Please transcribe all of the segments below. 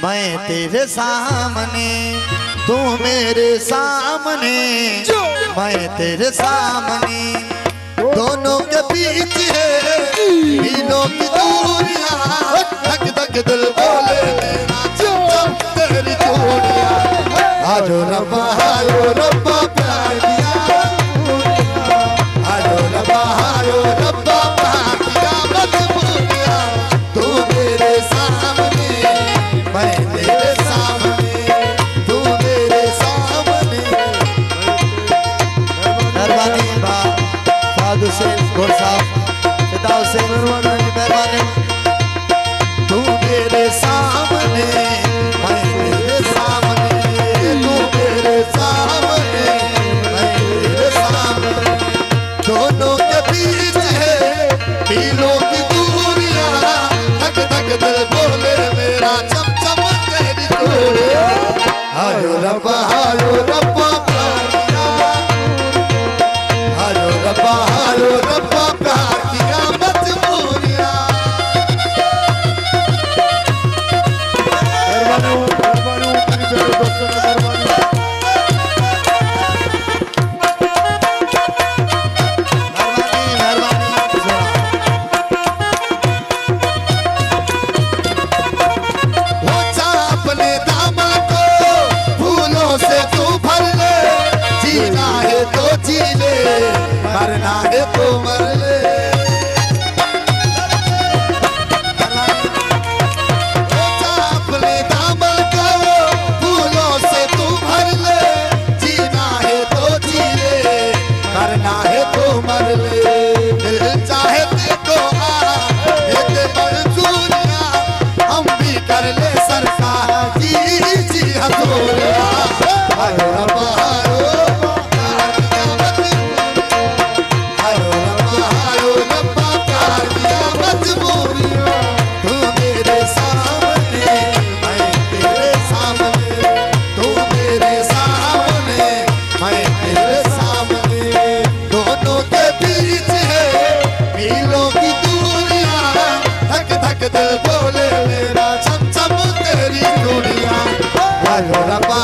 मैं तेरे सामने, तू मेरे सामने, मैं तेरे सामने, दोनों के बीच है मीलों की दूरियां, धक धक दिल बोले मेरा चम तेरी चूड़ियां। आजो रब्बा प्यार दिया, आजो रब्बा प्यार दिया मजबूरियां। तू मेरे सामने, मैं तेरे सामने, तू मेरे सामने। मेहरबानी साधु से गोर साहब पिताओं से मेहरबानी। तू मेरे सामने, मैं तेरे सामने, तू मेरे सामने, मैं तेरे सामने, दोनों के बीच है मीलों की दूरियां, धक धक दिल बोले मेरा चम चम तेरी चूड़ियां। आयो रब्बा प्यार दिया, आयो रब्बा प्यार दिया मजबूरियां। मरना है तो मर ले, अपने दामन को फूलों से तू भर ले, जीना है तो जी ले, मरना है तो मर ले। दिल चाहे तो एक मंजूरियां, हम भी कर ले सरकार जी जी हजूरियां। आयो रब्बा दिल बोले मेरा चम चम तेरी चूड़ियां। आयो रब्बा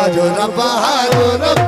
हाजो रब्बा हाजो रब्बा